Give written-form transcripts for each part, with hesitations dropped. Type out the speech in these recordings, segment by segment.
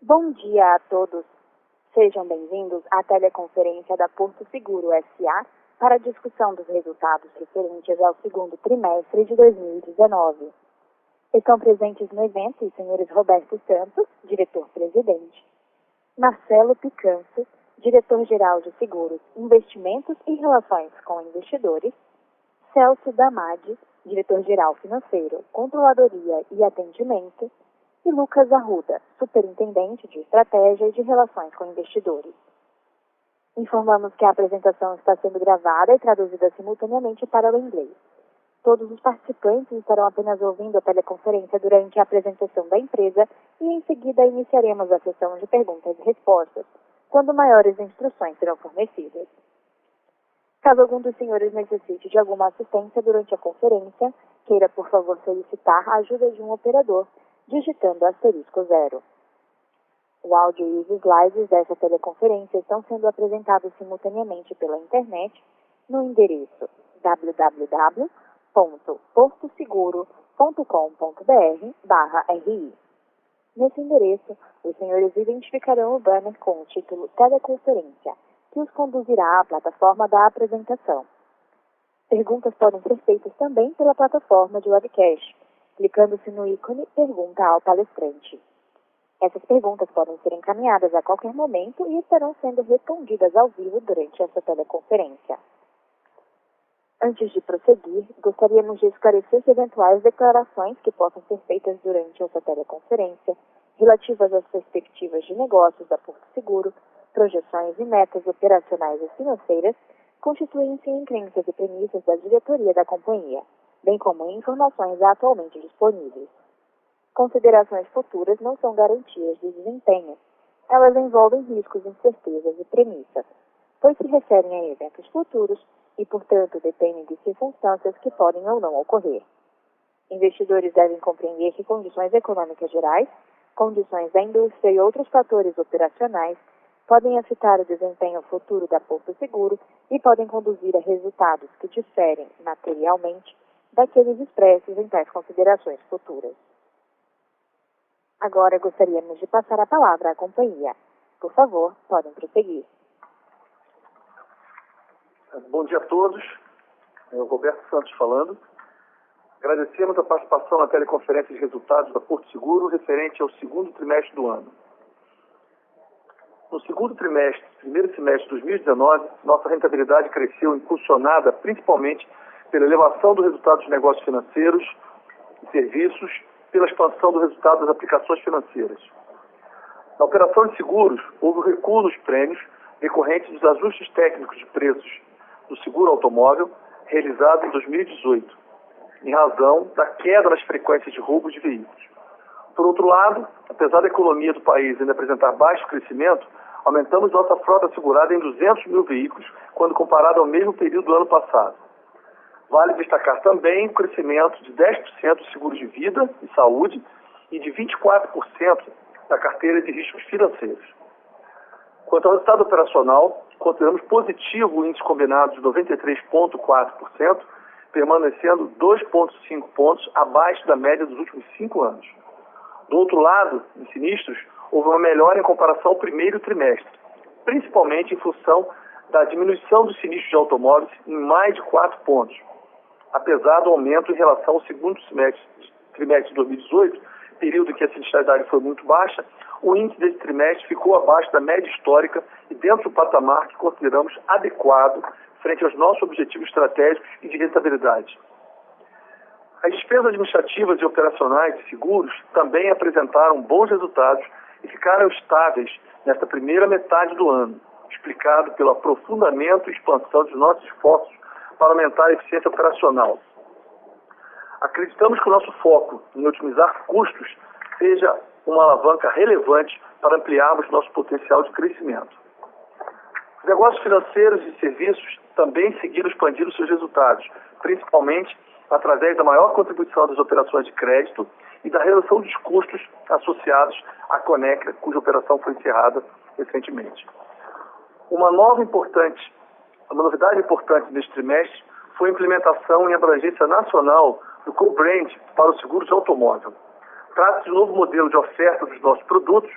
Bom dia a todos. Sejam bem-vindos à teleconferência da Porto Seguro S.A. para a discussão dos resultados referentes ao segundo trimestre de 2019. Estão presentes no evento os senhores Roberto Santos, diretor-presidente, Marcelo Picanço, diretor-geral de Seguros, Investimentos e Relações com Investidores, Celso Damadi, diretor-geral financeiro, Controladoria e Atendimento, e Lucas Arruda, superintendente de Estratégia e de Relações com Investidores. Informamos que a apresentação está sendo gravada e traduzida simultaneamente para o inglês. Todos os participantes estarão apenas ouvindo a teleconferência durante a apresentação da empresa e em seguida iniciaremos a sessão de perguntas e respostas, quando maiores instruções serão fornecidas. Caso algum dos senhores necessite de alguma assistência durante a conferência, queira por favor solicitar a ajuda de um operador, digitando *0. O áudio e os slides dessa teleconferência estão sendo apresentados simultaneamente pela internet no endereço www.portoseguro.com.br/ri. Nesse endereço, os senhores identificarão o banner com o título Teleconferência, que os conduzirá à plataforma da apresentação. Perguntas podem ser feitas também pela plataforma de webcast, clicando-se no ícone Pergunta ao palestrante. Essas perguntas podem ser encaminhadas a qualquer momento e estarão sendo respondidas ao vivo durante essa teleconferência. Antes de prosseguir, gostaríamos de esclarecer que eventuais declarações que possam ser feitas durante essa teleconferência, relativas às perspectivas de negócios da Porto Seguro, projeções e metas operacionais e financeiras, constituem-se em crenças e premissas da diretoria da companhia, bem como em informações atualmente disponíveis. Considerações futuras não são garantias de desempenho. Elas envolvem riscos, incertezas e premissas, pois se referem a eventos futuros e, portanto, dependem de circunstâncias que podem ou não ocorrer. Investidores devem compreender que condições econômicas gerais, condições da indústria e outros fatores operacionais podem afetar o desempenho futuro da Porto Seguro e podem conduzir a resultados que diferem materialmente daqueles expressos em tais considerações futuras. Agora gostaríamos de passar a palavra à companhia. Por favor, podem prosseguir. Bom dia a todos. É o Roberto Santos falando. Agradecemos a participação na teleconferência de resultados da Porto Seguro referente ao segundo trimestre do ano. No segundo trimestre, primeiro semestre de 2019, nossa rentabilidade cresceu impulsionada principalmente pela elevação do resultado dos negócios financeiros e serviços, pela expansão do resultado das aplicações financeiras. Na operação de seguros, houve um recuo nos prêmios decorrentes dos ajustes técnicos de preços do seguro automóvel realizado em 2018, em razão da queda nas frequências de roubos de veículos. Por outro lado, apesar da economia do país ainda apresentar baixo crescimento, aumentamos nossa frota segurada em 200 mil veículos quando comparado ao mesmo período do ano passado. Vale destacar também o crescimento de 10% dos seguros de vida e saúde e de 24% da carteira de riscos financeiros. Quanto ao resultado operacional, consideramos positivo o índice combinado de 93,4%, permanecendo 2,5 pontos abaixo da média dos últimos 5 anos. Do outro lado, em sinistros, houve uma melhora em comparação ao primeiro trimestre, principalmente em função da diminuição dos sinistros de automóveis em mais de 4 pontos. Apesar do aumento em relação ao segundo trimestre de 2018, período em que a sinistralidade foi muito baixa, o índice desse trimestre ficou abaixo da média histórica e dentro do patamar que consideramos adequado frente aos nossos objetivos estratégicos e de rentabilidade. As despesas administrativas e operacionais de seguros também apresentaram bons resultados e ficaram estáveis nesta primeira metade do ano, explicado pelo aprofundamento e expansão dos nossos esforços para aumentar a eficiência operacional. Acreditamos que o nosso foco em otimizar custos seja uma alavanca relevante para ampliarmos nosso potencial de crescimento. Os negócios financeiros e serviços também seguiram expandindo seus resultados, principalmente através da maior contribuição das operações de crédito e da redução dos custos associados à Conecra, cuja operação foi encerrada recentemente. Uma novidade importante neste trimestre foi a implementação em abrangência nacional do co-brand para o seguro de automóvel. Trata-se de um novo modelo de oferta dos nossos produtos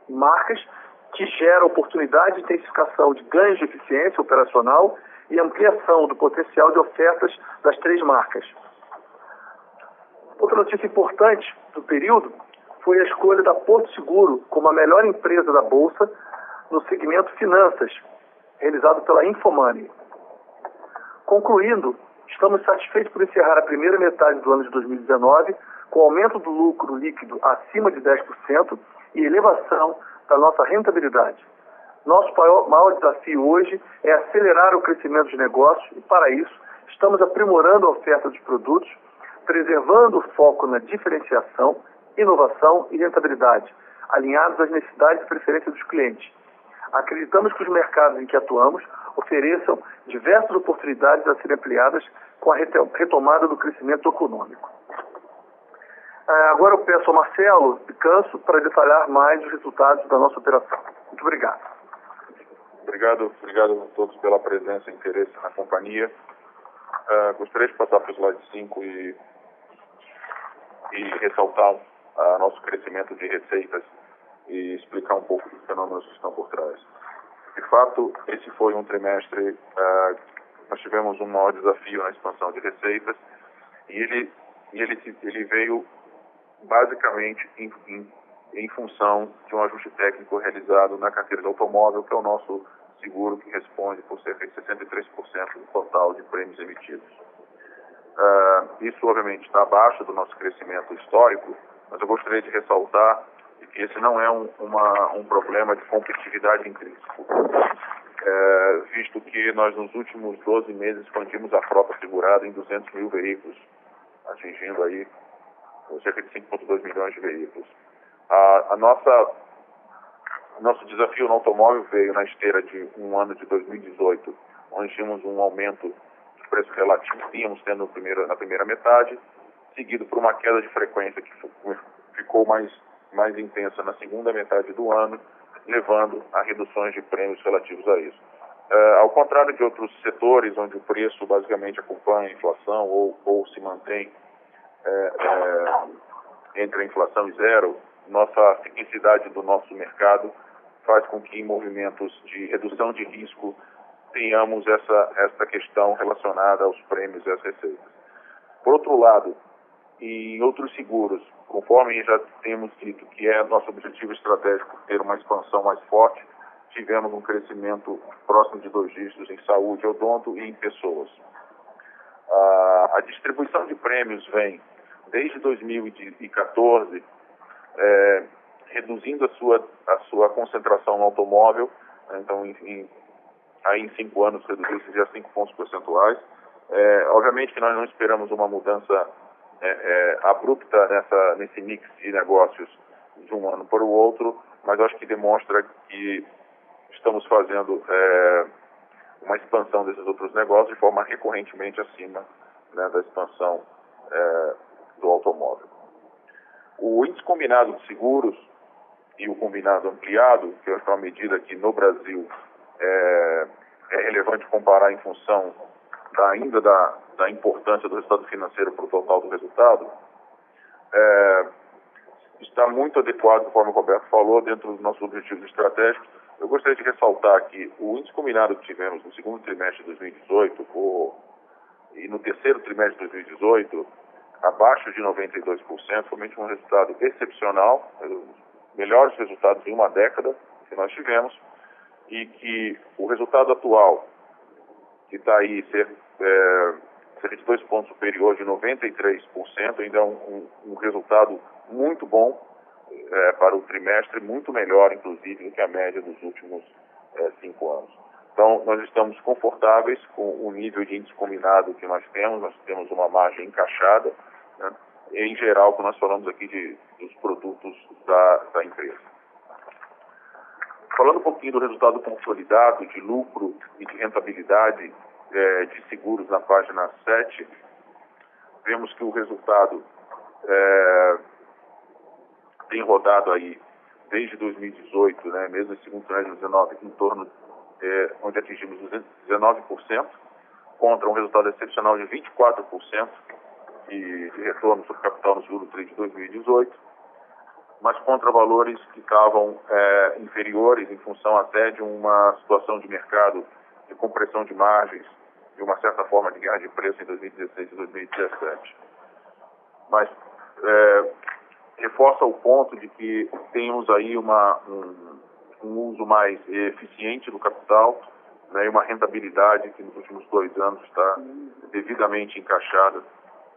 e marcas, que gera oportunidade de intensificação de ganhos de eficiência operacional e ampliação do potencial de ofertas das 3 marcas. Outra notícia importante do período foi a escolha da Porto Seguro como a melhor empresa da Bolsa no segmento Finanças, realizado pela Infomoney. Concluindo, estamos satisfeitos por encerrar a primeira metade do ano de 2019 com aumento do lucro líquido acima de 10% e elevação da nossa rentabilidade. Nosso maior desafio hoje é acelerar o crescimento de negócios e, para isso, estamos aprimorando a oferta dos produtos, preservando o foco na diferenciação, inovação e rentabilidade, alinhados às necessidades e preferências dos clientes. Acreditamos que os mercados em que atuamos ofereçam diversas oportunidades a serem ampliadas com a retomada do crescimento econômico. Agora eu peço ao Marcelo Picanço para detalhar mais os resultados da nossa operação. Muito obrigado. Obrigado a todos pela presença e interesse na companhia. Gostaria de passar para o slide 5 e ressaltar nosso crescimento de receitas e explicar um pouco dos fenômenos que estão por trás. De fato, esse foi um trimestre, nós tivemos um maior desafio na expansão de receitas e ele veio basicamente em função de um ajuste técnico realizado na carteira de automóvel, que é o nosso seguro que responde por cerca de 63% do total de prêmios emitidos. Isso, obviamente, está abaixo do nosso crescimento histórico, mas eu gostaria de ressaltar que esse não é um problema de competitividade intrínseco, visto que nós, nos últimos 12 meses, expandimos a frota segurada em 200 mil veículos, atingindo aí cerca de 5,2 milhões de veículos. Nosso desafio no automóvel veio na esteira de um ano de 2018, onde tínhamos um aumento de preço relativo, tendo na primeira metade, seguido por uma queda de frequência que ficou mais intensa na segunda metade do ano, levando a reduções de prêmios relativos a isso. Ao contrário de outros setores, onde o preço basicamente acompanha a inflação ou se mantém entre a inflação e zero, nossa ciclicidade do nosso mercado faz com que em movimentos de redução de risco tenhamos essa questão relacionada aos prêmios e às receitas. Por outro lado, em outros seguros, conforme já temos dito que é nosso objetivo estratégico ter uma expansão mais forte, tivemos um crescimento próximo de 2 dígitos em saúde, odonto e em pessoas. A distribuição de prêmios vem desde 2014, reduzindo a sua concentração no automóvel. Então, em 5 anos reduziu-se já 5 pontos percentuais. Obviamente que nós não esperamos uma mudança abrupta nesse mix de negócios de um ano para o outro, mas acho que demonstra que estamos fazendo uma expansão desses outros negócios de forma recorrentemente acima, né, da expansão do automóvel. O índice combinado de seguros e o combinado ampliado, que é uma medida que no Brasil é relevante comparar em função da importância do resultado financeiro para o total do resultado, está muito adequado, conforme o Roberto falou, dentro dos nossos objetivos estratégicos. Eu gostaria de ressaltar que o índice combinado que tivemos no segundo trimestre de 2018 e no terceiro trimestre de 2018, abaixo de 92%, foi realmente um resultado excepcional, os melhores resultados em uma década que nós tivemos, e que o resultado atual, que está aí cerca de 2 pontos superior de 93%, ainda é um resultado muito bom para o trimestre, muito melhor, inclusive, do que a média dos últimos 5 anos. Então, nós estamos confortáveis com o nível de índice combinado que nós temos uma margem encaixada, né? Em geral, quando nós falamos aqui dos produtos da empresa. Falando um pouquinho do resultado consolidado de lucro e de rentabilidade de seguros na página 7, vemos que o resultado tem rodado aí desde 2018, né, mesmo em segundo trimestre de 2019, em torno onde atingimos 19%, contra um resultado excepcional de 24% de retorno sobre capital no segundo trimestre de 2018. mas contra valores que estavam inferiores em função até de uma situação de mercado de compressão de margens, de uma certa forma de guerra de preço em 2016 e 2017. Mas reforça o ponto de que temos aí um uso mais eficiente do capital, né, e uma rentabilidade que nos últimos 2 anos está devidamente encaixada,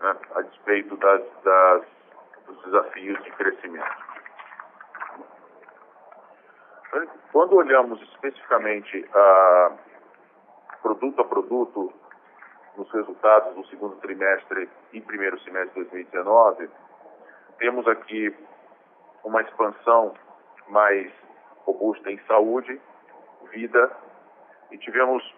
né, a despeito dos desafios de crescimento. Quando olhamos especificamente produto a produto nos resultados do segundo trimestre e primeiro semestre de 2019, temos aqui uma expansão mais robusta em saúde, vida, e tivemos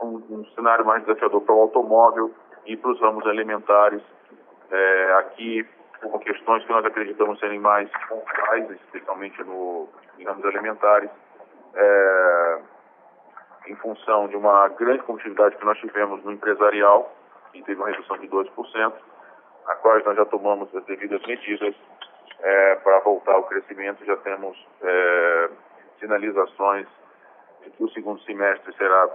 um cenário mais desafiador para o automóvel e para os ramos alimentares, aqui por questões que nós acreditamos serem mais pontuais, especialmente em ramos alimentares, em função de uma grande competitividade que nós tivemos no empresarial, que teve uma redução de 2%, a qual nós já tomamos as devidas medidas para voltar ao crescimento. Já temos sinalizações de que o segundo semestre será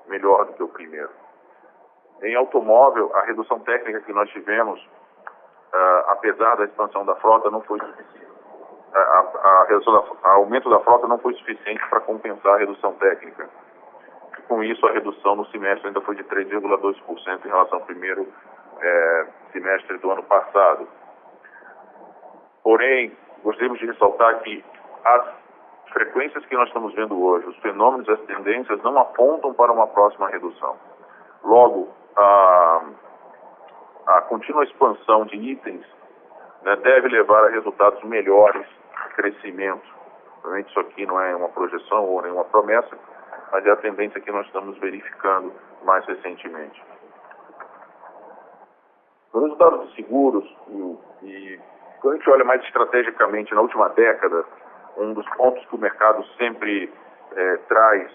melhor do que o primeiro. Em automóvel, a redução técnica que nós tivemos, apesar da expansão da frota, não foi suficiente. O aumento da frota não foi suficiente para compensar a redução técnica. E, com isso, a redução no semestre ainda foi de 3,2% em relação ao primeiro semestre do ano passado. Porém, gostaríamos de ressaltar que as frequências que nós estamos vendo hoje, os fenômenos e as tendências não apontam para uma próxima redução. Logo, a contínua expansão de itens, né, deve levar a resultados melhores, crescimento. Obviamente isso aqui não é uma projeção ou nenhuma promessa, mas é a tendência que nós estamos verificando mais recentemente. No resultado dos seguros, e quando a gente olha mais estrategicamente na última década, um dos pontos que o mercado sempre traz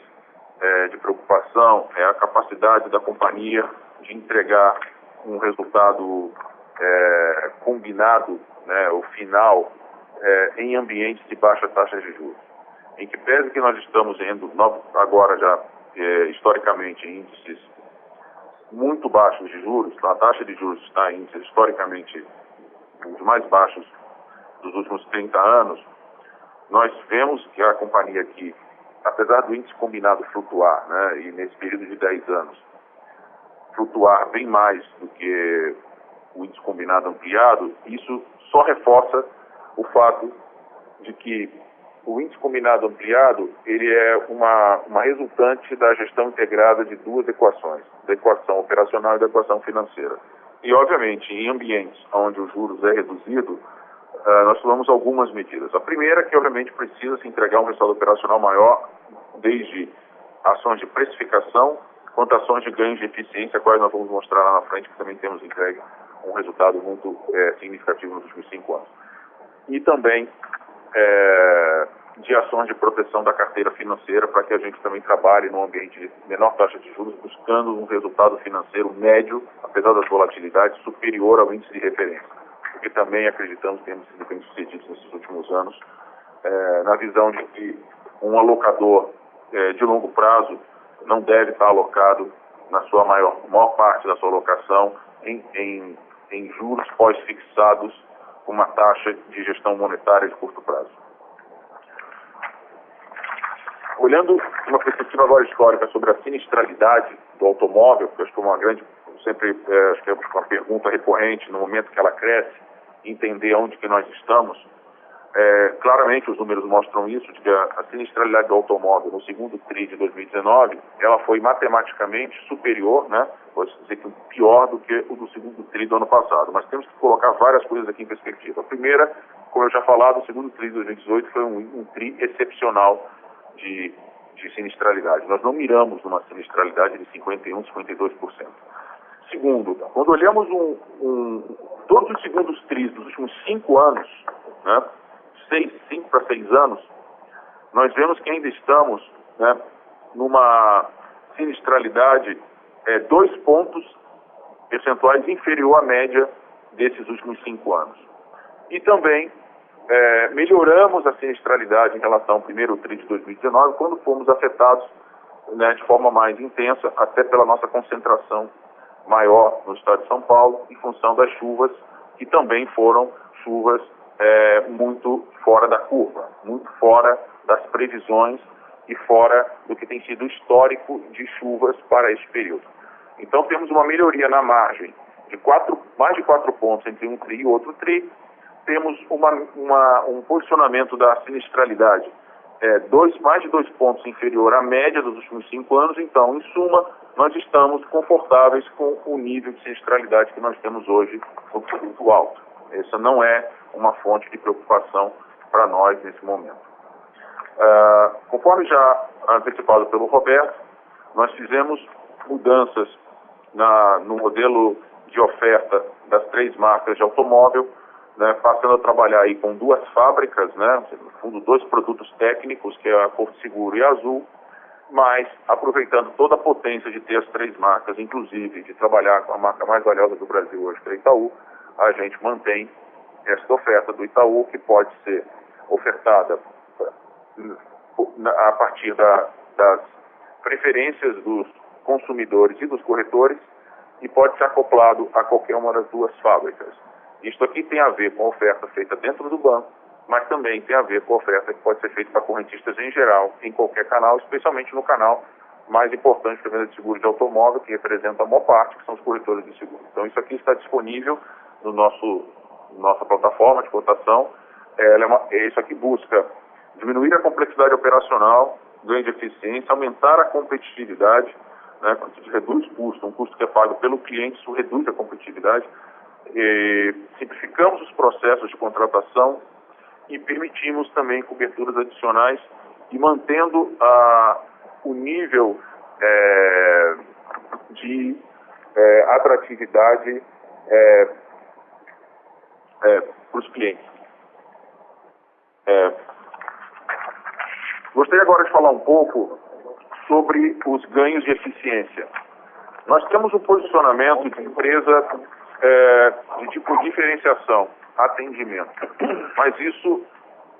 de preocupação é a capacidade da companhia de entregar um resultado combinado, né, o final, em ambientes de baixa taxa de juros. Em que pese que nós estamos indo agora já historicamente em índices muito baixos de juros, então a taxa de juros está em índices historicamente os mais baixos dos últimos 30 anos, nós vemos que a companhia aqui, apesar do índice combinado flutuar, né, e nesse período de 10 anos, flutuar bem mais do que o índice combinado ampliado, isso só reforça o fato de que o índice combinado ampliado, ele é uma resultante da gestão integrada de duas equações, da equação operacional e da equação financeira. E, obviamente, em ambientes onde os juros é reduzido, nós tomamos algumas medidas. A primeira é que, obviamente, precisa se entregar um resultado operacional maior, desde ações de precificação, quanto ações de ganhos de eficiência, quais nós vamos mostrar lá na frente, que também temos entregue um resultado muito significativo nos últimos 5 anos. E também de ações de proteção da carteira financeira, para que a gente também trabalhe num ambiente de menor taxa de juros, buscando um resultado financeiro médio, apesar das volatilidades, superior ao índice de referência. Porque também acreditamos que temos sido bem-sucedidos nesses últimos anos, na visão de que um alocador de longo prazo não deve estar alocado na sua maior parte da sua alocação em juros pós-fixados com uma taxa de gestão monetária de curto prazo. Olhando uma perspectiva agora histórica sobre a sinistralidade do automóvel, que eu acho que é uma grande, acho que é uma pergunta recorrente no momento que ela cresce, entender onde que nós estamos, claramente os números mostram isso, de que a sinistralidade do automóvel no segundo TRI de 2019, ela foi matematicamente superior, né, pode dizer que pior do que o do segundo TRI do ano passado, mas temos que colocar várias coisas aqui em perspectiva. A primeira, como eu já falado, o segundo TRI de 2018 foi um TRI excepcional de sinistralidade. Nós não miramos numa sinistralidade de 51%, 52%. Segundo, quando olhamos todos os segundos TRIs dos últimos 5 anos, né, 5 para 6 anos, nós vemos que ainda estamos, né, numa sinistralidade 2 pontos percentuais inferior à média desses últimos 5 anos. E também melhoramos a sinistralidade em relação ao primeiro TRI de 2019, quando fomos afetados, né, de forma mais intensa, até pela nossa concentração maior no estado de São Paulo, em função das chuvas, que também foram chuvas muito fora da curva, muito fora das previsões e fora do que tem sido histórico de chuvas para esse período. Então temos uma melhoria na margem de mais de 4 pontos entre um TRI e outro TRI. Temos um posicionamento da sinistralidade mais de 2 pontos inferior à média dos últimos 5 anos. Então, em suma, nós estamos confortáveis com o nível de sinistralidade que nós temos hoje, muito alto. Essa não é uma fonte de preocupação para nós nesse momento. Conforme já antecipado pelo Roberto, nós fizemos mudanças no modelo de oferta das 3 marcas de automóvel, né, passando a trabalhar aí com 2 fábricas, né, no fundo 2 produtos técnicos, que é a Porto Seguro e a Azul, mas aproveitando toda a potência de ter as 3 marcas, inclusive de trabalhar com a marca mais valiosa do Brasil hoje, que é a Itaú, a gente mantém esta oferta do Itaú, que pode ser ofertada a partir das preferências dos consumidores e dos corretores, e pode ser acoplado a qualquer uma das 2 fábricas. Isto aqui tem a ver com a oferta feita dentro do banco, mas também tem a ver com a oferta que pode ser feita para correntistas em geral, em qualquer canal, especialmente no canal mais importante para a venda de seguros de automóvel, que representa a maior parte, que são os corretores de seguros. Então isso aqui está disponível no nossa plataforma de cotação. Isso aqui busca diminuir a complexidade operacional, ganho de eficiência, aumentar a competitividade, né, reduz o custo, um custo que é pago pelo cliente, isso reduz a competitividade. Simplificamos os processos de contratação e permitimos também coberturas adicionais e mantendo o nível de atratividade para os clientes. Gostaria agora de falar um pouco sobre os ganhos de eficiência. Nós temos um posicionamento de empresa de tipo diferenciação, atendimento, mas isso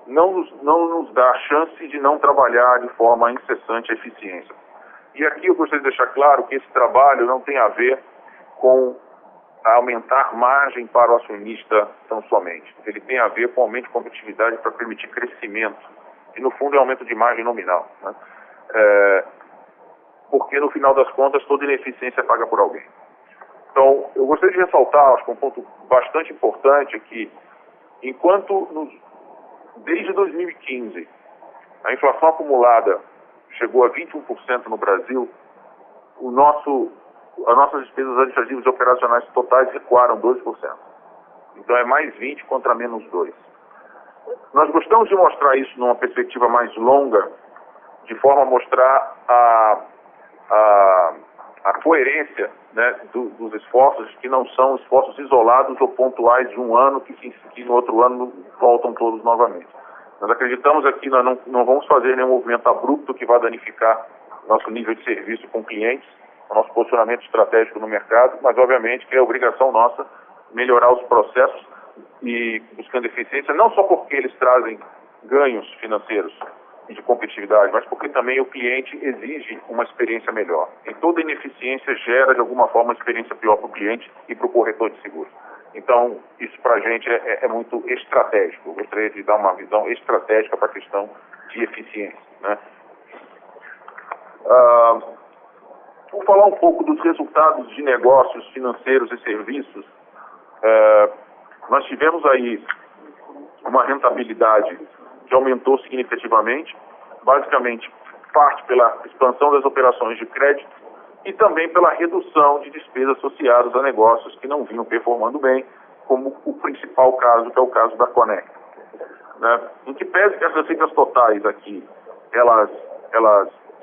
não nos dá a chance de não trabalhar de forma incessante a eficiência. E aqui eu gostaria de deixar claro que esse trabalho não tem a ver com aumentar margem para o acionista tão somente. Ele tem a ver com aumento de competitividade para permitir crescimento, e no fundo é aumento de margem nominal, né? Porque no final das contas toda ineficiência é paga por alguém. Então, eu gostaria de ressaltar, acho que um ponto bastante importante é que, desde 2015, a inflação acumulada chegou a 21% no Brasil, as nossas despesas administrativas e operacionais totais recuaram 12%. Então, é mais 20 contra menos 2. Nós gostamos de mostrar isso numa perspectiva mais longa, de forma a mostrar a coerência, né, dos esforços, que não são esforços isolados ou pontuais de um ano, que no outro ano voltam todos novamente. Nós acreditamos aqui que nós não vamos fazer nenhum movimento abrupto que vá danificar nosso nível de serviço com clientes, o nosso posicionamento estratégico no mercado, mas obviamente que é obrigação nossa melhorar os processos e buscando eficiência, não só porque eles trazem ganhos financeiros e de competitividade, mas porque também o cliente exige uma experiência melhor. E toda ineficiência gera, de alguma forma, uma experiência pior para o cliente e para o corretor de seguros. Então, isso para a gente é muito estratégico. Eu gostaria de dar uma visão estratégica para a questão de eficiência, né? Vou falar um pouco dos resultados de negócios financeiros e serviços. Nós tivemos aí uma rentabilidade que aumentou significativamente, basicamente parte pela expansão das operações de crédito e também pela redução de despesas associadas a negócios que não vinham performando bem, como o principal caso, que é o caso da Conecta, né? Em que pese que as receitas totais aqui, elas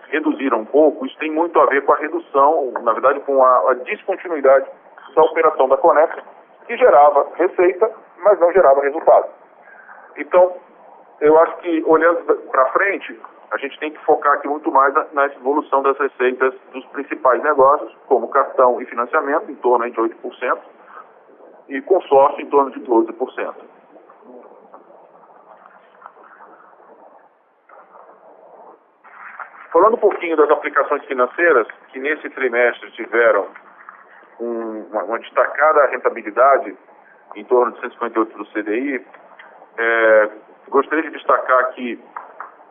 reduziram um pouco, isso tem muito a ver com a redução, na verdade com a descontinuidade da operação da Conecta, que gerava receita, mas não gerava resultado. Então, eu acho que, olhando para frente, a gente tem que focar aqui muito mais na evolução das receitas dos principais negócios, como cartão e financiamento, em torno de 8%, e consórcio em torno de 12%. Falando um pouquinho das aplicações financeiras, que nesse trimestre tiveram uma destacada rentabilidade, em torno de 158 do CDI, gostaria de destacar que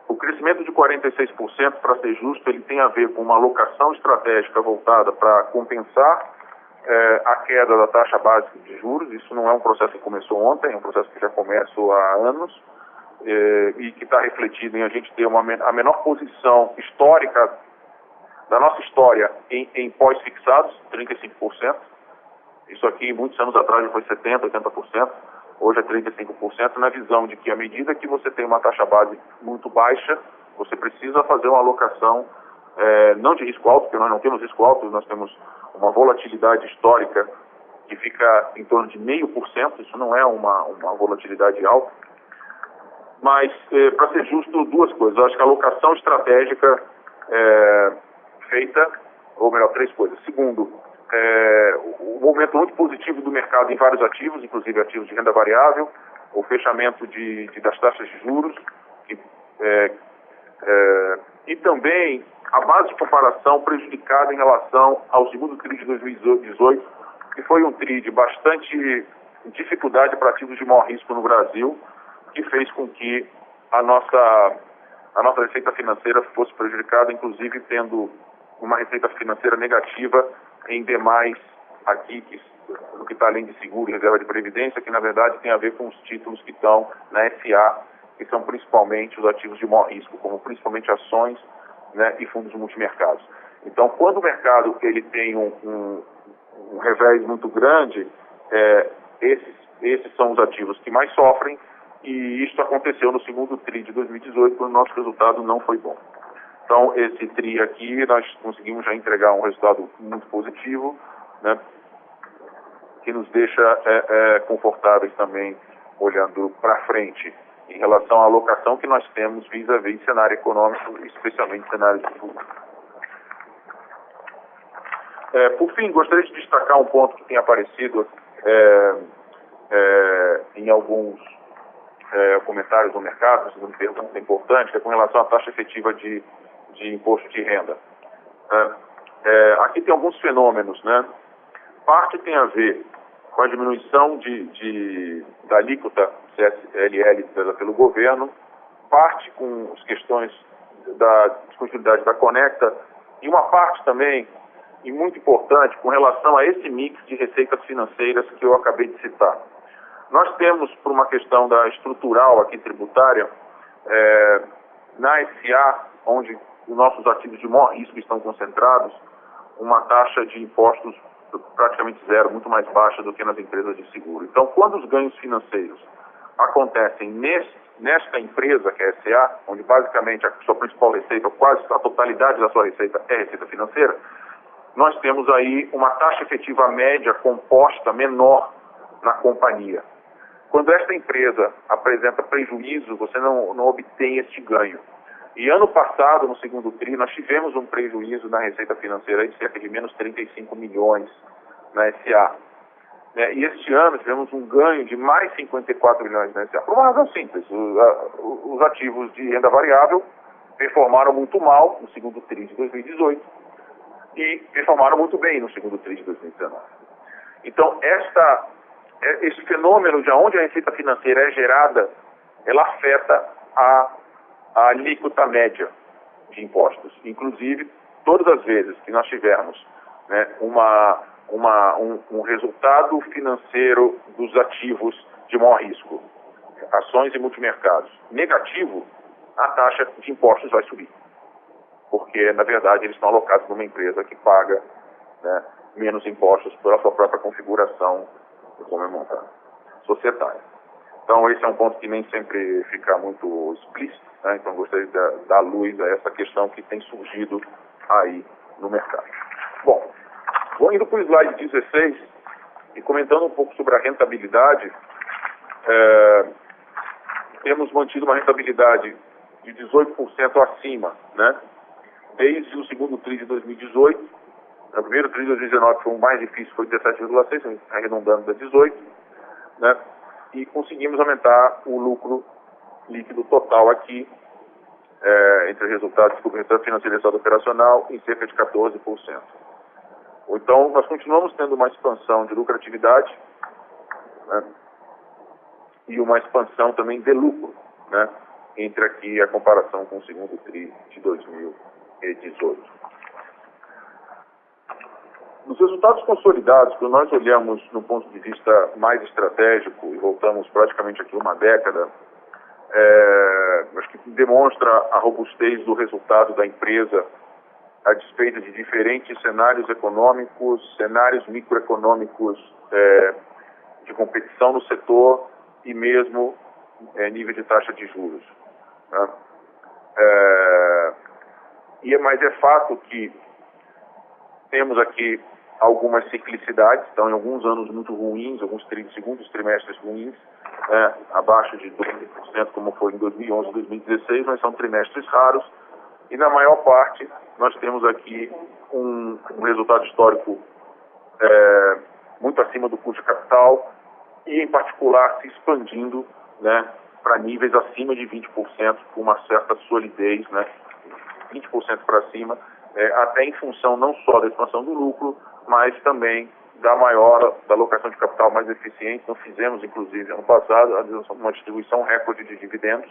o crescimento de 46%, para ser justo, ele tem a ver com uma alocação estratégica voltada para compensar a queda da taxa básica de juros. Isso não é um processo que começou ontem, é um processo que já começa há anos e que está refletido em a gente ter a menor posição histórica da nossa história em pós-fixados, 35%. Isso aqui, muitos anos atrás, já foi 70%, 80%. Hoje é 35%, na visão de que, à medida que você tem uma taxa base muito baixa, você precisa fazer uma alocação, não de risco alto, porque nós não temos risco alto, nós temos uma volatilidade histórica que fica em torno de 0,5%, isso não é uma volatilidade alta. Mas, para ser justo, duas coisas. Eu acho que a alocação estratégica feita, ou melhor, três coisas. Segundo, o momento muito positivo do mercado em vários ativos, inclusive ativos de renda variável, o fechamento das taxas de juros, e também a base de comparação prejudicada em relação ao segundo TRI de 2018, que foi um TRI de bastante dificuldade para ativos de maior risco no Brasil, que fez com que a nossa receita financeira fosse prejudicada, inclusive tendo uma receita financeira negativa em demais aqui, no que está além de seguro e reserva de previdência, que na verdade tem a ver com os títulos que estão na SA, que são principalmente os ativos de maior risco, como principalmente ações, né, e fundos multimercados. Então, quando o mercado ele tem um revés muito grande, esses são os ativos que mais sofrem, e isso aconteceu no segundo TRI de 2018, quando o nosso resultado não foi bom. Então, esse TRI aqui, nós conseguimos já entregar um resultado muito positivo, né, que nos deixa confortáveis também, olhando para frente, em relação à alocação que nós temos vis-à-vis cenário econômico, especialmente cenário de futuro. Por fim, gostaria de destacar um ponto que tem aparecido em alguns comentários no mercado, uma pergunta importante, que é com relação à taxa efetiva de imposto de renda. Aqui tem alguns fenômenos, né? Parte tem a ver com a diminuição da alíquota CSLL pelo governo, parte com as questões da descontinuidade da Conecta, e uma parte também, e muito importante, com relação a esse mix de receitas financeiras que eu acabei de citar. Nós temos, por uma questão estrutural aqui tributária, na SA, onde os nossos ativos de maior risco estão concentrados, uma taxa de impostos praticamente zero, muito mais baixa do que nas empresas de seguro. Então, quando os ganhos financeiros acontecem nesta empresa, que é a SA, onde basicamente a sua principal receita, quase a totalidade da sua receita é receita financeira, nós temos aí uma taxa efetiva média composta menor na companhia. Quando esta empresa apresenta prejuízo, você não obtém este ganho. E ano passado, no segundo TRI, nós tivemos um prejuízo na receita financeira de cerca de menos 35 milhões na SA. E este ano tivemos um ganho de mais 54 milhões na SA. Por uma razão simples, os ativos de renda variável performaram muito mal no segundo TRI de 2018 e performaram muito bem no segundo TRI de 2019. Então, esse fenômeno de onde a receita financeira é gerada, ela afeta a alíquota média de impostos. Inclusive, todas as vezes que nós tivermos, né, um resultado financeiro dos ativos de maior risco, ações e multimercados, negativo, a taxa de impostos vai subir. Porque, na verdade, eles estão alocados numa empresa que paga, né, menos impostos pela sua própria configuração como é montada societária. Então, esse é um ponto que nem sempre fica muito explícito, né? Então, gostaria de dar luz a essa questão que tem surgido aí no mercado. Bom, vou indo para o slide 16 e comentando um pouco sobre a rentabilidade. Temos mantido uma rentabilidade de 18% acima, né? Desde o segundo TRI de 2018, O primeiro TRI de 2019 foi o mais difícil, foi 17,6, arredondando para 18, né? E conseguimos aumentar o lucro líquido total aqui, entre resultados de cobertura financeira e saldo operacional, em cerca de 14%. Então, nós continuamos tendo uma expansão de lucratividade, né? E uma expansão também de lucro, né? Entre aqui a comparação com o segundo TRI de 2018. Nos resultados consolidados, quando nós olhamos no ponto de vista mais estratégico, e voltamos praticamente aqui uma década, acho que demonstra a robustez do resultado da empresa a despeito de diferentes cenários econômicos, cenários microeconômicos de competição no setor e mesmo nível de taxa de juros, né? Mas é fato que temos aqui algumas ciclicidades, então em alguns anos muito ruins, alguns segundos trimestres ruins, abaixo de 12%, como foi em 2011 e 2016, mas são trimestres raros, e na maior parte nós temos aqui um resultado histórico muito acima do custo de capital e, em particular, se expandindo, né, para níveis acima de 20%, com uma certa solidez, né, 20% para cima, até em função não só da expansão do lucro, mas também da alocação de capital mais eficiente. Nós fizemos, inclusive, ano passado, uma distribuição recorde de dividendos,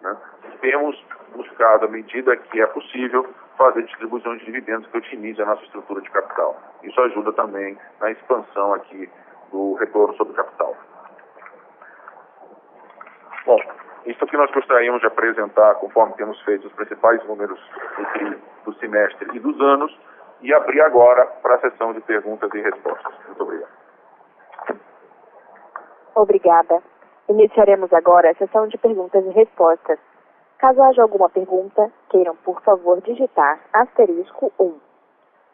né? Temos buscado, à medida que é possível, fazer distribuição de dividendos que otimize a nossa estrutura de capital. Isso ajuda também na expansão aqui do retorno sobre o capital. Bom, isso que nós gostaríamos de apresentar, conforme temos feito os principais números do semestre e dos anos, e abrir agora para a sessão de perguntas e respostas. Muito obrigado. Obrigada. Iniciaremos agora a sessão de perguntas e respostas. Caso haja alguma pergunta, queiram, por favor, digitar *1.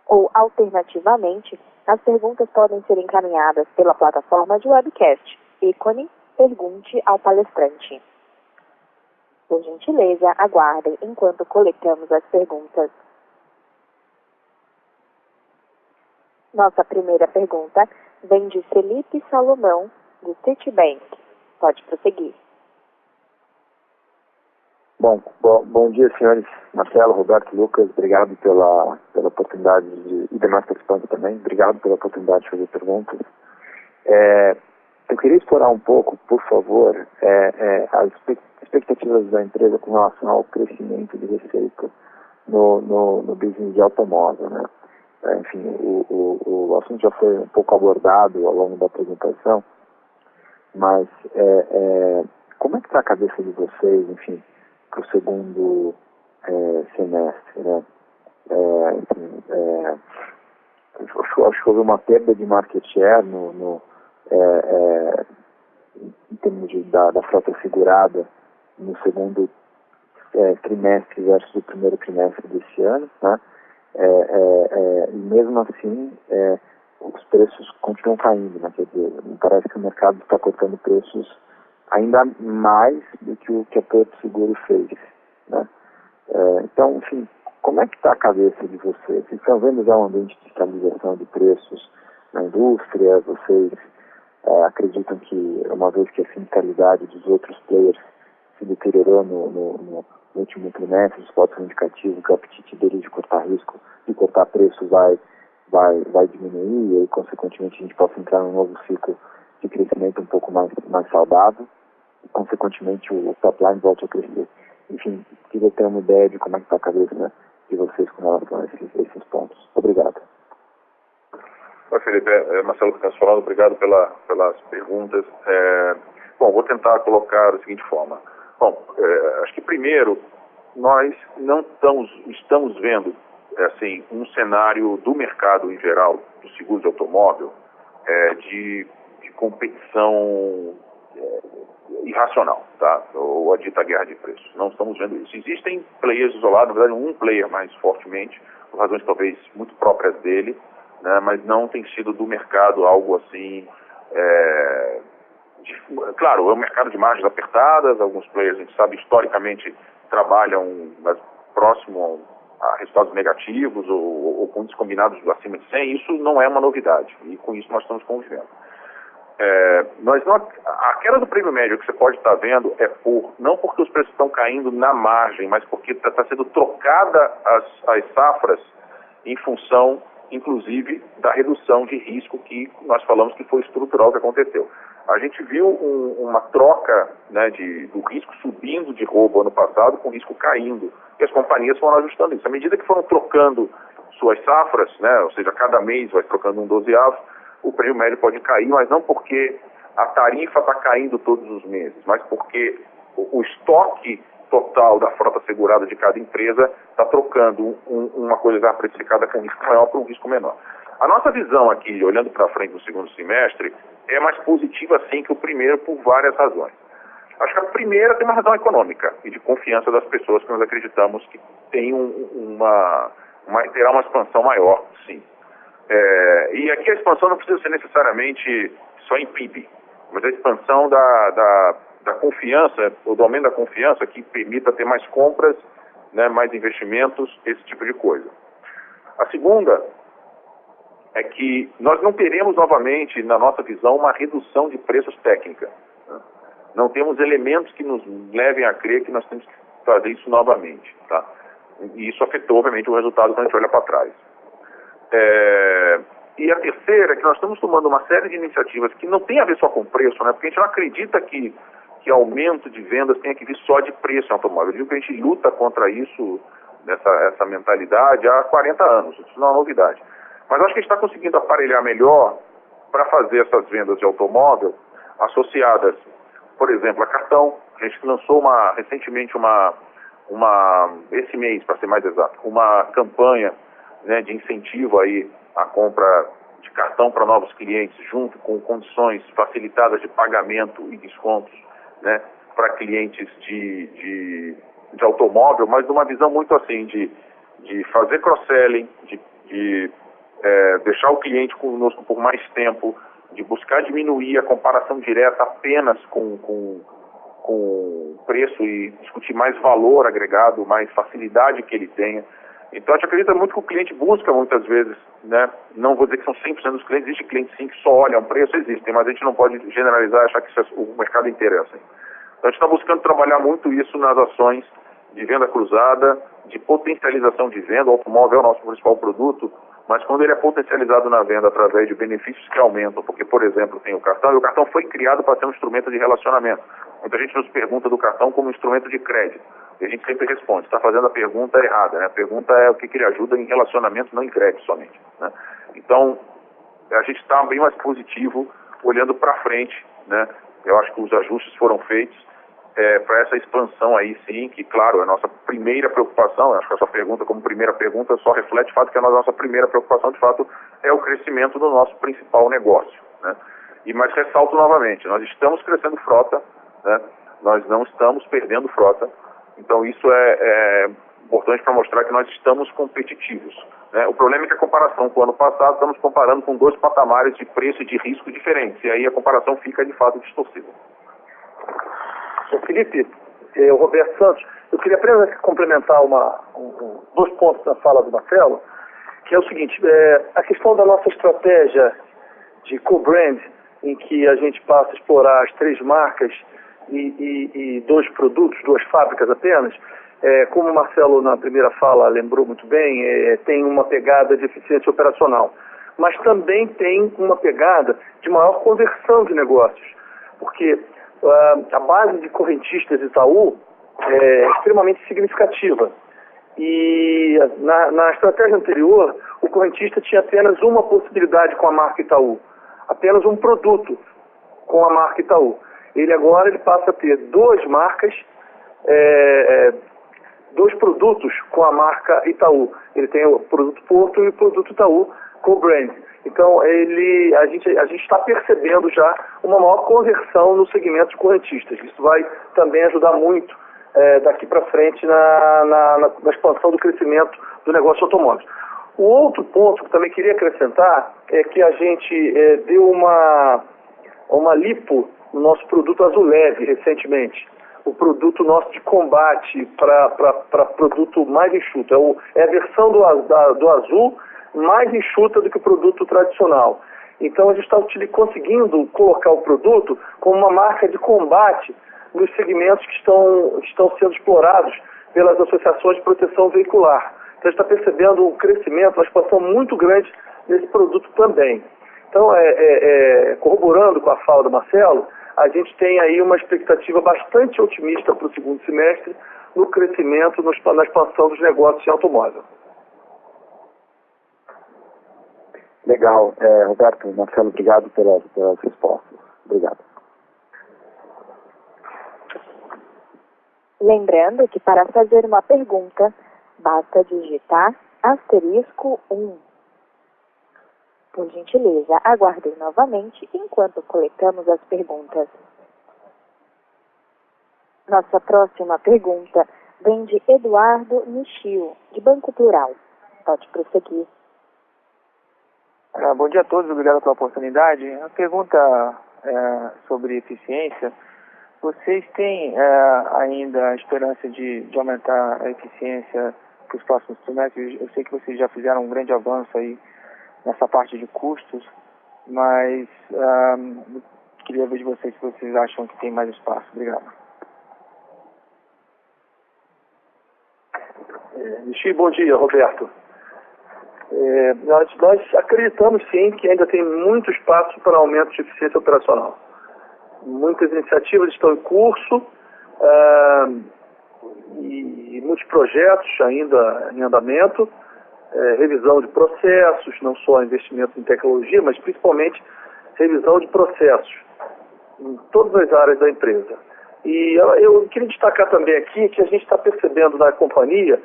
Ou, alternativamente, as perguntas podem ser encaminhadas pela plataforma de webcast, ícone Pergunte ao Palestrante. Por gentileza, aguardem enquanto coletamos as perguntas. Nossa primeira pergunta vem de Felipe Salomão, do Citibank. Pode prosseguir. Bom dia, senhores Marcelo, Roberto, Lucas. Obrigado pela oportunidade e demais participantes também. Obrigado pela oportunidade de fazer perguntas. Eu queria explorar um pouco, por favor, as expectativas da empresa com relação ao crescimento de receita no business de automóvel, né? Enfim, o assunto já foi um pouco abordado ao longo da apresentação, mas como é que está a cabeça de vocês, enfim, para o segundo semestre, né? Acho que houve uma perda de market share em termos da frota segurada no segundo trimestre versus o primeiro trimestre desse ano, né? E mesmo assim os preços continuam caindo, né? Quer dizer, parece que o mercado está cortando preços ainda mais do que o que a Porto Seguro fez, né? Então, enfim, como é que está a cabeça de vocês? Vocês estão vendo já um ambiente de estabilização de preços na indústria? Vocês acreditam que, uma vez que a fiscalidade dos outros players se deteriorou no último trimestre, os pontos indicativos que o apetite deles de cortar risco e cortar preço vai diminuir e aí, consequentemente, a gente possa entrar num novo ciclo de crescimento um pouco mais saudável e, consequentemente, o top line volte a crescer. Enfim, queria ter uma ideia de como é que está a cabeça, né, de vocês com relação a esses pontos. Obrigado. Oi, Felipe. Marcelo Picanso falando. Obrigado pelas perguntas. Bom, vou tentar colocar da seguinte forma. Bom, acho que primeiro nós não estamos vendo assim, um cenário do mercado em geral, do seguro de automóvel, de competição irracional, tá? Ou a dita guerra de preços. Não estamos vendo isso. Existem players isolados, na verdade um player mais fortemente, por razões talvez muito próprias dele, né? Mas não tem sido do mercado algo assim... Claro, é um mercado de margens apertadas, alguns players, a gente sabe, historicamente trabalham próximo a resultados negativos ou com índices combinados acima de 100, isso não é uma novidade, e com isso nós estamos convivendo. A queda do prêmio médio que você pode estar vendo não porque os preços estão caindo na margem, mas porque está sendo trocada as safras em função, inclusive, da redução de risco que nós falamos que foi estrutural que aconteceu. A gente viu uma troca, né, do risco subindo de roubo ano passado com o risco caindo, e as companhias foram ajustando isso. À medida que foram trocando suas safras, né, ou seja, cada mês vai trocando um 12avo, o prêmio médio pode cair, mas não porque a tarifa está caindo todos os meses, mas porque o estoque total da frota segurada de cada empresa está trocando uma coisa já precificada com risco maior para um risco menor. A nossa visão aqui, olhando para frente no segundo semestre, é mais positiva sim que o primeiro por várias razões. Acho que a primeira tem uma razão econômica e de confiança das pessoas que nós acreditamos que terá uma expansão maior, sim. E aqui a expansão não precisa ser necessariamente só em PIB, mas a expansão da confiança, ou do aumento da confiança que permita ter mais compras, né, mais investimentos, esse tipo de coisa. A segunda é que nós não teremos novamente, na nossa visão, uma redução de preços técnica. Né? Não temos elementos que nos levem a crer que nós temos que fazer isso novamente. Tá? E isso afetou, obviamente, o resultado quando a gente olha para trás. E a terceira é que nós estamos tomando uma série de iniciativas que não tem a ver só com preço, né? Porque a gente não acredita que aumento de vendas tenha que vir só de preço em automóvel. Eu digo que a gente luta contra isso, essa mentalidade, há 40 anos. Isso não é uma novidade. Mas acho que a gente está conseguindo aparelhar melhor para fazer essas vendas de automóvel associadas, por exemplo, a cartão. A gente lançou recentemente esse mês, para ser mais exato, uma campanha, né, de incentivo aí à compra de cartão para novos clientes, junto com condições facilitadas de pagamento e descontos, né, para clientes de automóvel, mas numa visão muito assim de fazer cross-selling, de deixar o cliente conosco por mais tempo, de buscar diminuir a comparação direta apenas com preço e discutir mais valor agregado, mais facilidade que ele tenha. Então a gente acredita muito que o cliente busca muitas vezes, né? Não vou dizer que são 100% dos clientes, existe cliente sim que só olham preço, existem, mas a gente não pode generalizar e achar que isso o mercado inteiro é assim. Então a gente está buscando trabalhar muito isso nas ações de venda cruzada, de potencialização de venda. O automóvel é o nosso principal produto, mas quando ele é potencializado na venda através de benefícios que aumentam, porque, por exemplo, tem o cartão, e o cartão foi criado para ser um instrumento de relacionamento. Muita gente nos pergunta do cartão como instrumento de crédito. E a gente sempre responde, está fazendo a pergunta errada, né? A pergunta é o que ele ajuda em relacionamento, não em crédito somente, né? Então, a gente está bem mais positivo, olhando para frente, né? Eu acho que os ajustes foram feitos para essa expansão aí, sim, que, claro, é a nossa primeira preocupação. Eu acho que a sua pergunta, como primeira pergunta, só reflete o fato que a nossa primeira preocupação, de fato, é o crescimento do nosso principal negócio, né? Mas ressalto novamente, nós estamos crescendo frota, né? Nós não estamos perdendo frota. Então isso é importante para mostrar que nós estamos competitivos, né? O problema é que a comparação com o ano passado, estamos comparando com dois patamares de preço e de risco diferentes, e aí a comparação fica de fato distorcida. Felipe, o Roberto Santos, eu queria apenas complementar dois pontos da fala do Marcelo, que é o seguinte: a questão da nossa estratégia de co-brand, em que a gente passa a explorar as 3 marcas e 2 produtos, 2 fábricas apenas, como o Marcelo na primeira fala lembrou muito bem, tem uma pegada de eficiência operacional, mas também tem uma pegada de maior conversão de negócios, porque a base de correntistas Itaú é extremamente significativa. E na estratégia anterior, o correntista tinha apenas uma possibilidade com a marca Itaú, apenas um produto com a marca Itaú. Ele passa a ter 2 marcas, 2 produtos com a marca Itaú. Ele tem o produto Porto e o produto Itaú co-brand. Então, a gente está percebendo já uma maior conversão no segmento de correntistas. Isso vai também ajudar muito daqui para frente na expansão do crescimento do negócio automóvel. O outro ponto que também queria acrescentar é que a gente deu uma lipo no nosso produto Azul Leve recentemente. o produto nosso de combate para produto mais enxuto. É a versão do azul mais enxuta do que o produto tradicional. Então a gente está conseguindo colocar o produto como uma marca de combate nos segmentos que estão sendo explorados pelas associações de proteção veicular. Então a gente está percebendo um crescimento, uma expansão muito grande nesse produto também. Então, corroborando com a fala do Marcelo, a gente tem aí uma expectativa bastante otimista para o segundo semestre no crescimento, na expansão dos negócios em automóvel. Legal. Roberto, Marcelo, obrigado pelas respostas. Obrigado. Lembrando que para fazer uma pergunta, basta digitar *1. Por gentileza, aguardem novamente enquanto coletamos as perguntas. Nossa próxima pergunta vem de Eduardo Nichio, de Banco Plural. Pode prosseguir. Bom dia a todos, obrigado pela oportunidade. A pergunta sobre eficiência. Vocês têm ainda a esperança de aumentar a eficiência para os próximos trimestres? Eu sei que vocês já fizeram um grande avanço aí nessa parte de custos, mas queria ver de vocês se vocês acham que tem mais espaço. Obrigado. Bom dia, Roberto. Nós acreditamos sim que ainda tem muito espaço para aumento de eficiência operacional. Muitas iniciativas estão em curso e muitos projetos ainda em andamento, revisão de processos, não só investimento em tecnologia, mas principalmente revisão de processos em todas as áreas da empresa. E eu queria destacar também aqui que a gente está percebendo na companhia,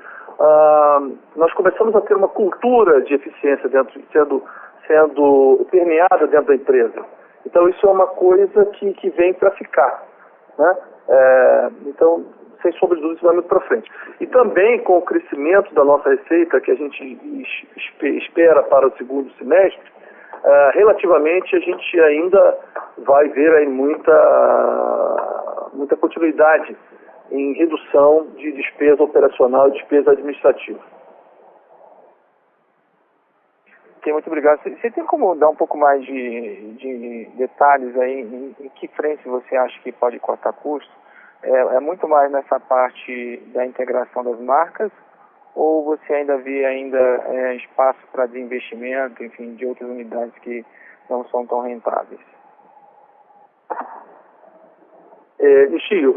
nós começamos a ter uma cultura de eficiência sendo permeada dentro da empresa. Então isso é uma coisa que vem para ficar, né? Então, sem sombra de dúvida, isso vai muito para frente. E também com o crescimento da nossa receita, que a gente espera para o segundo semestre, relativamente a gente ainda vai ver aí muita continuidade em redução de despesa operacional e despesa administrativa. Muito obrigado. Você tem como dar um pouco mais de detalhes aí em que frente você acha que pode cortar custo? É muito mais nessa parte da integração das marcas ou você ainda vê espaço para desinvestimento, enfim, de outras unidades que não são tão rentáveis? Nichio,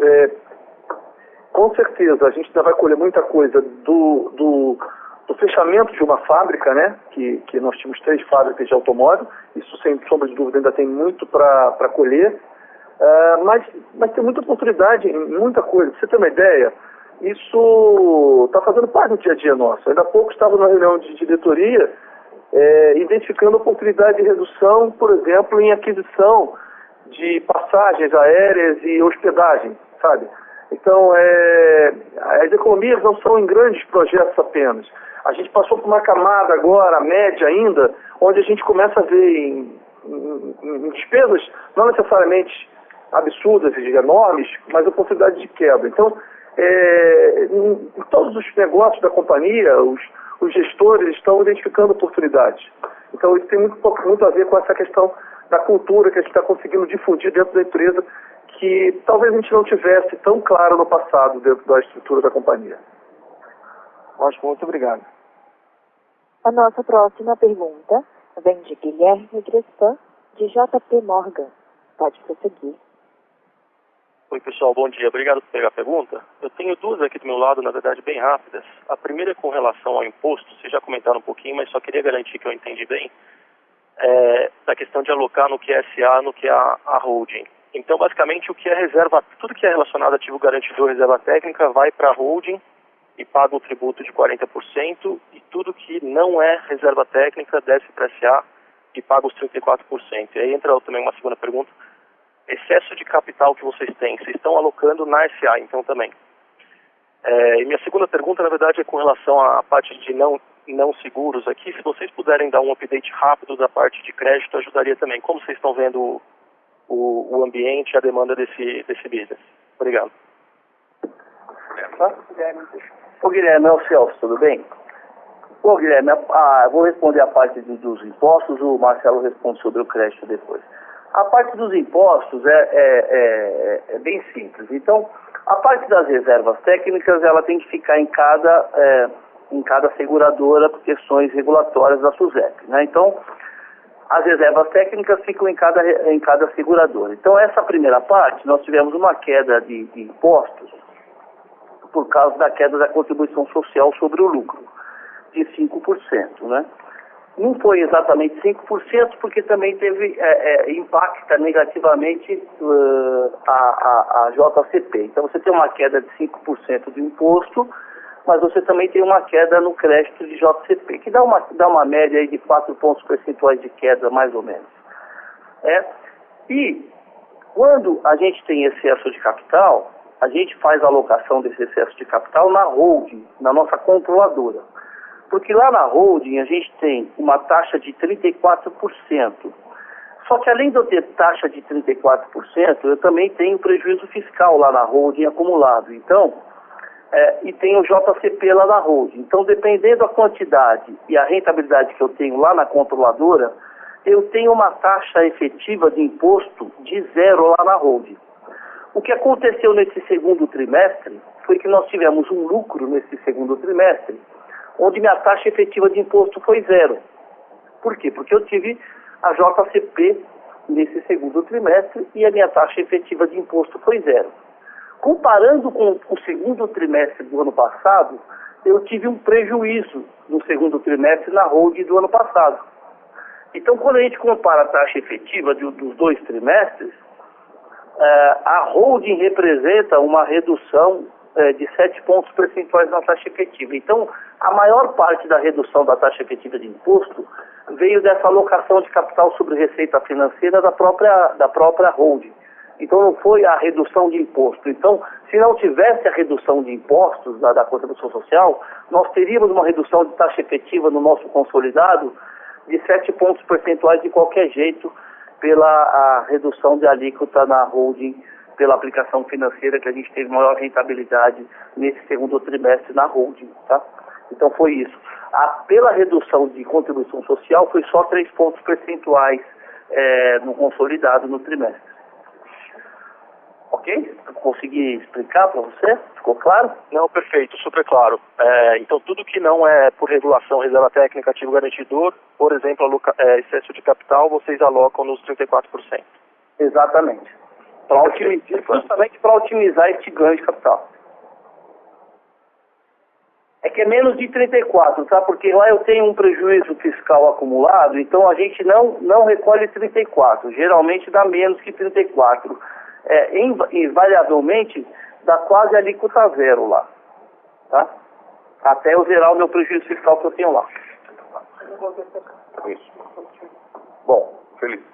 com certeza a gente ainda vai colher muita coisa do fechamento de uma fábrica, né? Que nós tínhamos 3 fábricas de automóvel, isso sem sombra de dúvida ainda tem muito para colher, mas tem muita oportunidade em muita coisa. Pra você ter uma ideia, isso está fazendo parte do dia a dia nosso. Ainda há pouco estava numa reunião de diretoria identificando oportunidade de redução, por exemplo, em aquisição de passagens aéreas e hospedagem, sabe? Então, as economias não são em grandes projetos apenas. A gente passou por uma camada agora, média ainda, onde a gente começa a ver em despesas não necessariamente absurdas e enormes, mas oportunidades de quebra. Então, em todos os negócios da companhia, os gestores estão identificando oportunidades. Então, isso tem muito a ver com essa questão da cultura que a gente está conseguindo difundir dentro da empresa, que talvez a gente não tivesse tão claro no passado dentro da estrutura da companhia. Ótimo, muito obrigado. A nossa próxima pergunta vem de Guilherme Grespan, de JP Morgan. Pode prosseguir. Oi, pessoal, bom dia. Obrigado por pegar a pergunta. Eu tenho 2 aqui do meu lado, na verdade, bem rápidas. A primeira é com relação ao imposto. Vocês já comentaram um pouquinho, mas só queria garantir que eu entendi bem. Da questão de alocar no que é SA, no que é a holding. Então, basicamente, o que é reserva, tudo que é relacionado a ativo garantidor, reserva técnica, vai para a holding e paga o tributo de 40%, e tudo que não é reserva técnica desce para SA e paga os 34%. E aí entra também uma segunda pergunta. Excesso de capital que vocês têm, vocês estão alocando na SA, então também. E minha segunda pergunta, na verdade, é com relação à parte de não seguros aqui. Se vocês puderem dar um update rápido da parte de crédito, ajudaria também. Como vocês estão vendo o ambiente e a demanda desse business? Obrigado. Tá? Ô Guilherme, é o Celso, tudo bem? Ô Guilherme, vou responder a parte dos impostos, o Marcelo responde sobre o crédito depois. A parte dos impostos é bem simples. Então, a parte das reservas técnicas, ela tem que ficar em cada seguradora por questões regulatórias da SUSEP, né? Então, as reservas técnicas ficam em cada seguradora. Então, essa primeira parte, nós tivemos uma queda de impostos por causa da queda da contribuição social sobre o lucro, de 5%, né? Não foi exatamente 5%, porque também impacta negativamente a JCP. Então, você tem uma queda de 5% do imposto, mas você também tem uma queda no crédito de JCP, que dá uma média aí de 4 pontos percentuais de queda, mais ou menos. E quando a gente tem excesso de capital, a gente faz a alocação desse excesso de capital na holding, na nossa controladora. Porque lá na holding a gente tem uma taxa de 34%. Só que além de eu ter taxa de 34%, eu também tenho prejuízo fiscal lá na holding acumulado. Então, e tem o JCP lá na holding. Então, dependendo da quantidade e a rentabilidade que eu tenho lá na controladora, eu tenho uma taxa efetiva de imposto de 0 lá na holding. O que aconteceu nesse segundo trimestre foi que nós tivemos um lucro nesse segundo trimestre, onde minha taxa efetiva de imposto foi 0. Por quê? Porque eu tive a JCP nesse segundo trimestre e a minha taxa efetiva de imposto foi 0. Comparando com o segundo trimestre do ano passado, eu tive um prejuízo no segundo trimestre na holding do ano passado. Então, quando a gente compara a taxa efetiva dos 2 trimestres, a holding representa uma redução de 7 pontos percentuais na taxa efetiva. Então, a maior parte da redução da taxa efetiva de imposto veio dessa alocação de capital sobre receita financeira da própria holding. Então, não foi a redução de imposto. Então, se não tivesse a redução de impostos da contribuição social, nós teríamos uma redução de taxa efetiva no nosso consolidado de 7 pontos percentuais de qualquer jeito pela redução de alíquota na holding, pela aplicação financeira que a gente teve maior rentabilidade nesse segundo trimestre na holding, tá? Então foi isso. Pela redução de contribuição social foi só 3 pontos percentuais no consolidado no trimestre. Ok? Consegui explicar para você? Ficou claro? Não, perfeito, super claro. Então tudo que não é por regulação, reserva técnica, ativo garantidor, por exemplo, excesso de capital, vocês alocam nos 34%. Exatamente. Justamente para otimizar este ganho de capital. É que é menos de 34, tá? Porque lá eu tenho um prejuízo fiscal acumulado, então a gente não recolhe 34. Geralmente dá menos que 34. Invariavelmente dá quase alíquota 0 lá, tá? Até eu zerar o meu prejuízo fiscal que eu tenho lá. Isso. Bom, Felipe,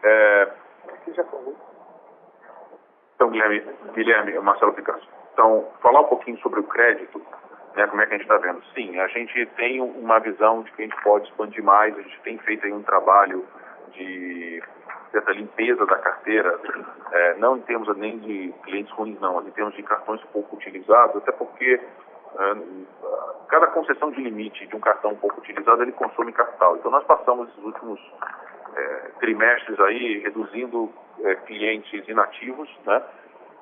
então, Guilherme, Marcelo Picasso. Então, falar um pouquinho sobre o crédito, né, como é que a gente está vendo. Sim, a gente tem uma visão de que a gente pode expandir mais, a gente tem feito aí um trabalho dessa limpeza da carteira, não em termos nem de clientes ruins, não, mas em termos de cartões pouco utilizados, até porque cada concessão de limite de um cartão pouco utilizado, ele consome capital. Então, nós passamos esses últimos trimestres aí reduzindo clientes inativos, né?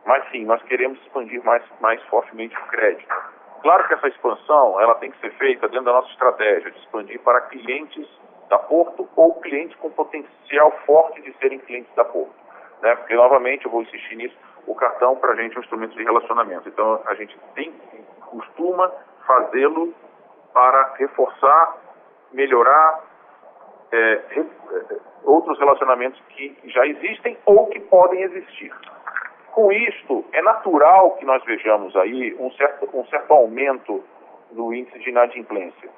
Mas sim, nós queremos expandir mais fortemente o crédito. Claro que essa expansão ela tem que ser feita dentro da nossa estratégia de expandir para clientes da Porto ou clientes com potencial forte de serem clientes da Porto, né? Porque novamente eu vou insistir nisso, o cartão para a gente é um instrumento de relacionamento. Então a gente costuma fazê-lo para reforçar, melhorar outros relacionamentos que já existem ou que podem existir. Com isto, é natural que nós vejamos aí um certo aumento no índice de inadimplência.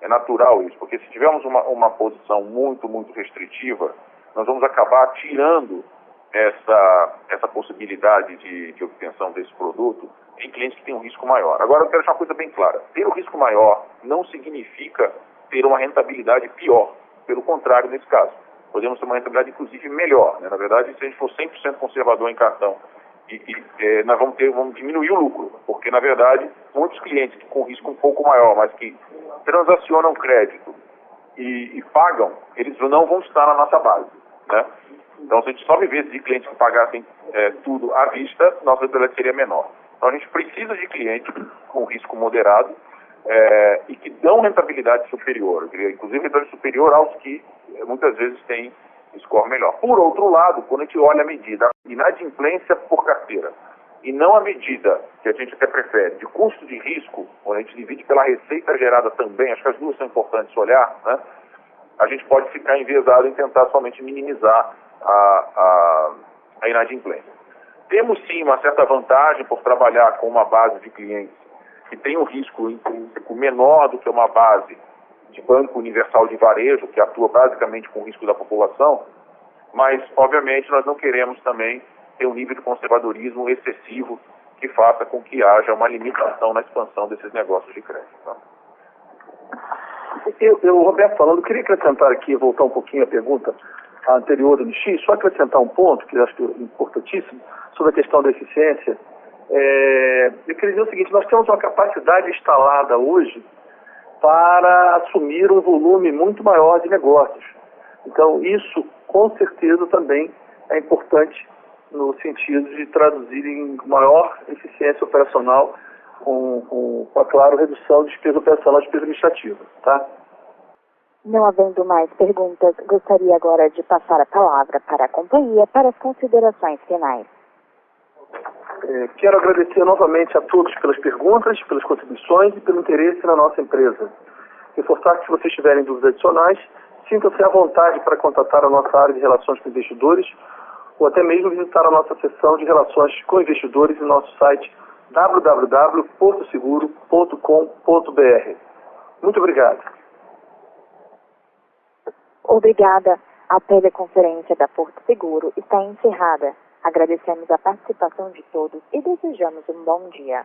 É natural isso, porque se tivermos uma posição muito, muito restritiva, nós vamos acabar tirando essa possibilidade de obtenção desse produto em clientes que têm um risco maior. Agora, eu quero deixar uma coisa bem clara. Ter um risco maior não significa ter uma rentabilidade pior. Pelo contrário, nesse caso. Podemos ter uma rentabilidade, inclusive, melhor, né? Na verdade, se a gente for 100% conservador em cartão nós vamos diminuir o lucro, porque na verdade muitos clientes com risco um pouco maior, mas que transacionam crédito e pagam, eles não vão estar na nossa base, né? Então, se a gente só vivesse de clientes que pagassem tudo à vista, nossa rentabilidade seria menor. Então, a gente precisa de clientes com risco moderado e que dão rentabilidade superior, inclusive rentabilidade superior aos que muitas vezes têm score melhor. Por outro lado, quando a gente olha a medida inadimplência por carteira e não a medida que a gente até prefere de custo de risco, quando a gente divide pela receita gerada também, acho que as duas são importantes olhar, né? A gente pode ficar enviesado em tentar somente minimizar a inadimplência. Temos sim uma certa vantagem por trabalhar com uma base de clientes que tem um risco intrínseco menor do que uma base de banco universal de varejo, que atua basicamente com o risco da população, mas, obviamente, nós não queremos também ter um nível de conservadorismo excessivo que faça com que haja uma limitação na expansão desses negócios de crédito. Tá? Eu, Roberto, falando, queria acrescentar aqui, voltar um pouquinho à pergunta anterior do X, só acrescentar um ponto, que eu acho importantíssimo, sobre a questão da eficiência. Eu queria dizer o seguinte, nós temos uma capacidade instalada hoje para assumir um volume muito maior de negócios. Então, isso, com certeza, também é importante no sentido de traduzir em maior eficiência operacional com a, claro, redução de despesa operacional e despesa administrativa. Tá? Não havendo mais perguntas, gostaria agora de passar a palavra para a companhia para as considerações finais. Quero agradecer novamente a todos pelas perguntas, pelas contribuições e pelo interesse na nossa empresa. Reforçar que, se vocês tiverem dúvidas adicionais, sintam-se à vontade para contatar a nossa área de relações com investidores ou até mesmo visitar a nossa seção de relações com investidores em nosso site www.portoseguro.com.br. Muito obrigado. Obrigada. A teleconferência da Porto Seguro está encerrada. Agradecemos a participação de todos e desejamos um bom dia.